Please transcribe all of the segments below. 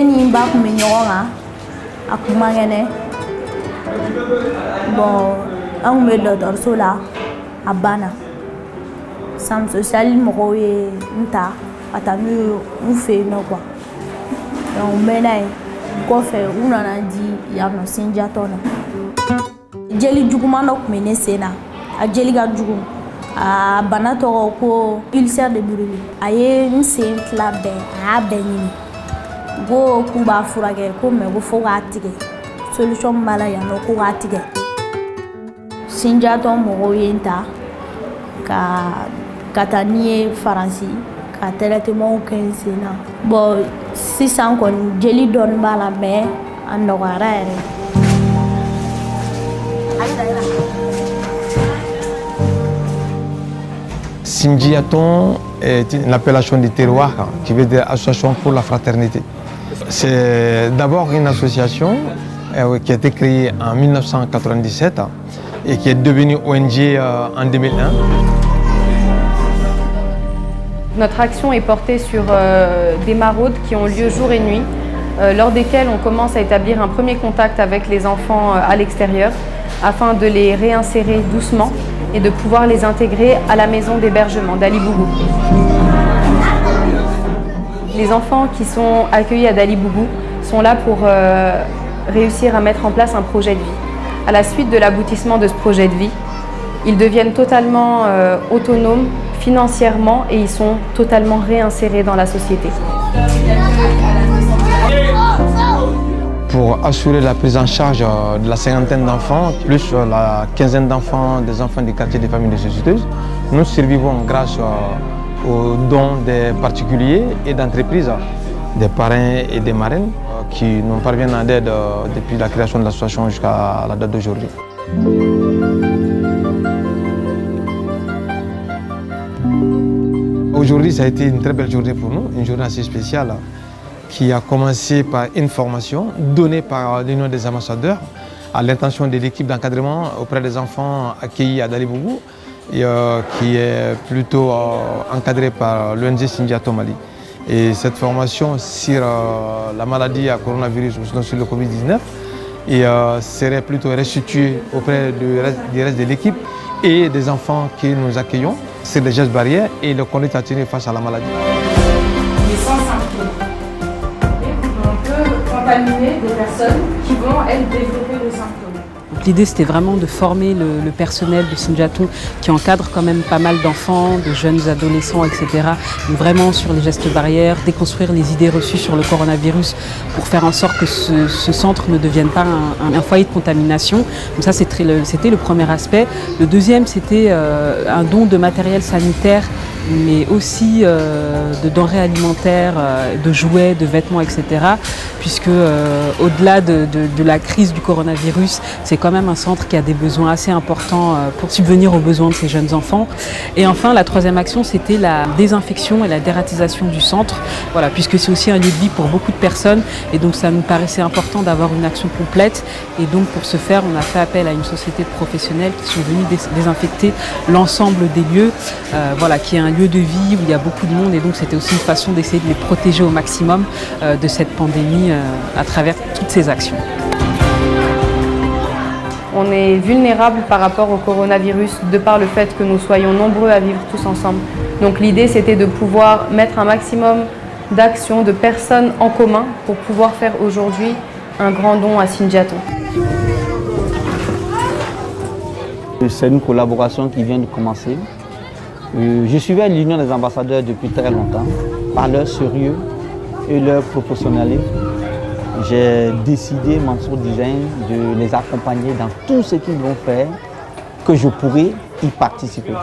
ni ba ku me ɲɔgɔn a kuma ŋɛnɛ bon an bɛ dɔgɔtɔrɔso la a banna centre social mɔgɔw ye n ta ka taa n'u ye n fɛ yen nɔ quoi donc n mɛnna yen kɔfɛ u nana di yan nɔ Sindiato na jeli juguman dɔ tun bɛ ne sen na a jeli ka jugu a bana tɔgɔ ko ulcère de Brûlé a ye n sen tila bɛɛ a y'a bɛɛ ɲini ko k'u b'a furakɛ ko mais ko fo k'a tigɛ solution min b'a la yan nɔ ko k'a tigɛ Sindiato mɔgɔw ye n ta ka taa ni ye Faransi ka traitement kɛ n sen na bon sisan kɔni jeli dɔɔni b'a la mais a nɔgɔyara yɛrɛ. Sindiato est une appellation du terroir qui veut dire Association pour la fraternité. C'est d'abord une association qui a été créée en 1997 et qui est devenue ONG en 2001. Notre action est portée sur des maraudes qui ont lieu jour et nuit, lors desquelles on commence à établir un premier contact avec les enfants à l'extérieur afin de les réinsérer doucement et de pouvoir les intégrer à la maison d'hébergement d'Ali Bougou. Les enfants qui sont accueillis à Dali Bougou sont là pour réussir à mettre en place un projet de vie. À la suite de l'aboutissement de ce projet de vie, ils deviennent totalement autonomes financièrement et ils sont totalement réinsérés dans la société. Pour assurer la prise en charge de la cinquantaine d'enfants, plus la quinzaine d'enfants, des enfants du quartier des familles nécessiteuses, nous survivons grâce aux dons des particuliers et d'entreprises, des parrains et des marraines qui nous parviennent en aide depuis la création de l'association jusqu'à la date d'aujourd'hui. Aujourd'hui, ça a été une très belle journée pour nous, une journée assez spéciale qui a commencé par une formation donnée par l'Union des ambassadeurs à l'intention de l'équipe d'encadrement auprès des enfants accueillis à Dali Bougou et qui est plutôt encadrée par l'ONG Sindiato Mali. Et cette formation sur la maladie à coronavirus, sur le Covid-19, serait plutôt restituée auprès du reste de l'équipe et des enfants que nous accueillons. C'est des gestes barrières et le conduite à tenir face à la maladie. Les sans symptômes. On peut contaminer des personnes qui vont, elles, développer des symptômes. L'idée, c'était vraiment de former le personnel de Sindiato qui encadre quand même pas mal d'enfants, de jeunes adolescents, etc. Vraiment sur les gestes barrières, déconstruire les idées reçues sur le coronavirus pour faire en sorte que ce centre ne devienne pas un foyer de contamination. Donc ça, c'était le premier aspect. Le deuxième, c'était un don de matériel sanitaire, mais aussi de denrées alimentaires, de jouets, de vêtements, etc. Puisque au-delà de la crise du coronavirus, c'est quand même un centre qui a des besoins assez importants pour subvenir aux besoins de ces jeunes enfants. Et enfin, la troisième action, c'était la désinfection et la dératisation du centre, voilà, puisque c'est aussi un lieu de vie pour beaucoup de personnes. Et donc, ça nous paraissait important d'avoir une action complète. Et donc, pour ce faire, on a fait appel à une société de professionnels qui sont venus désinfecter l'ensemble des lieux, voilà, qui est un lieu de vie où il y a beaucoup de monde. Et donc, c'était aussi une façon d'essayer de les protéger au maximum de cette pandémie à travers toutes ces actions. On est vulnérable par rapport au coronavirus de par le fait que nous soyons nombreux à vivre tous ensemble. Donc l'idée, c'était de pouvoir mettre un maximum d'actions, de personnes en commun pour pouvoir faire aujourd'hui un grand don à Sindiato. C'est une collaboration qui vient de commencer. Je suivais l'Union des ambassadeurs depuis très longtemps, par leur sérieux et leur professionnalisme. J'ai décidé, Mansour Design, de les accompagner dans tout ce qu'ils vont faire, que je pourrais y participer.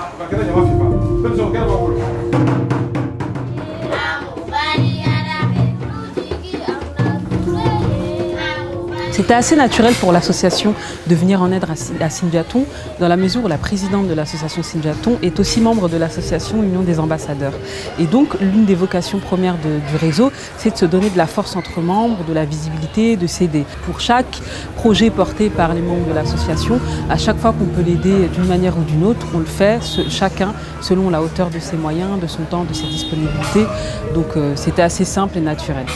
C'était assez naturel pour l'association de venir en aide à Sindiaton, dans la mesure où la présidente de l'association Sindiaton est aussi membre de l'association Union des ambassadeurs. Et donc, l'une des vocations premières du réseau, c'est de se donner de la force entre membres, de la visibilité, de s'aider. Pour chaque projet porté par les membres de l'association, à chaque fois qu'on peut l'aider d'une manière ou d'une autre, on le fait, chacun selon la hauteur de ses moyens, de son temps, de ses disponibilités. Donc, c'était assez simple et naturel.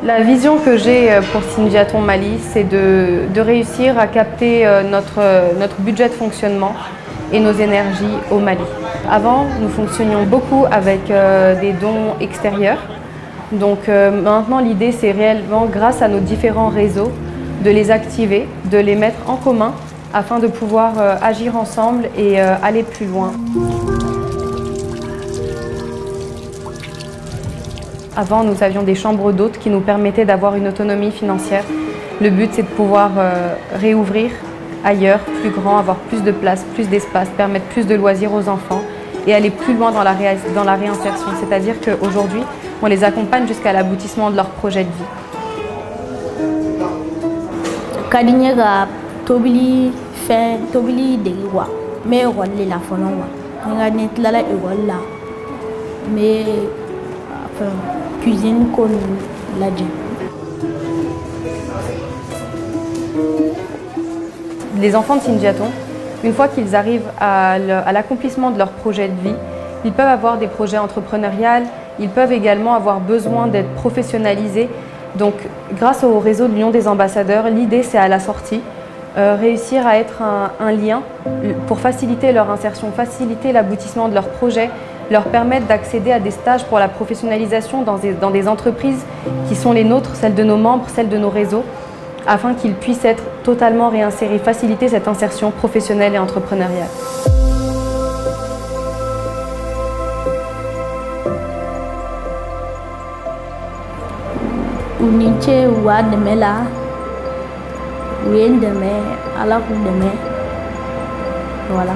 La vision que j'ai pour Sindiaton Mali, c'est de réussir à capter notre budget de fonctionnement et nos énergies au Mali. Avant, nous fonctionnions beaucoup avec des dons extérieurs. Donc maintenant, l'idée, c'est réellement, grâce à nos différents réseaux, de les activer, de les mettre en commun afin de pouvoir agir ensemble et aller plus loin. Avant, nous avions des chambres d'hôtes qui nous permettaient d'avoir une autonomie financière. Le but, c'est de pouvoir réouvrir ailleurs, plus grand, avoir plus de place, plus d'espace, permettre plus de loisirs aux enfants et aller plus loin dans la réinsertion. C'est-à-dire qu'aujourd'hui, on les accompagne jusqu'à l'aboutissement de leur projet de vie. Kadinyaga tobili fait tobili de wa mais rolle la folon wa nga net la wala mais cuisine con la dje. Les enfants de Sindiaton, une fois qu'ils arrivent à l'accomplissement de leur projet de vie, ils peuvent avoir des projets entrepreneuriaux, ils peuvent également avoir besoin d'être professionnalisés. Donc, grâce au réseau de l'Union des ambassadeurs, l'idée, c'est à la sortie, réussir à être un lien pour faciliter leur insertion, faciliter l'aboutissement de leur projet, leur permettre d'accéder à des stages pour la professionnalisation dans des entreprises qui sont les nôtres, celles de nos membres, celles de nos réseaux, afin qu'ils puissent être totalement réinsérés, faciliter cette insertion professionnelle et entrepreneuriale. Uniche wa deme la wen deme ala ku deme voilà.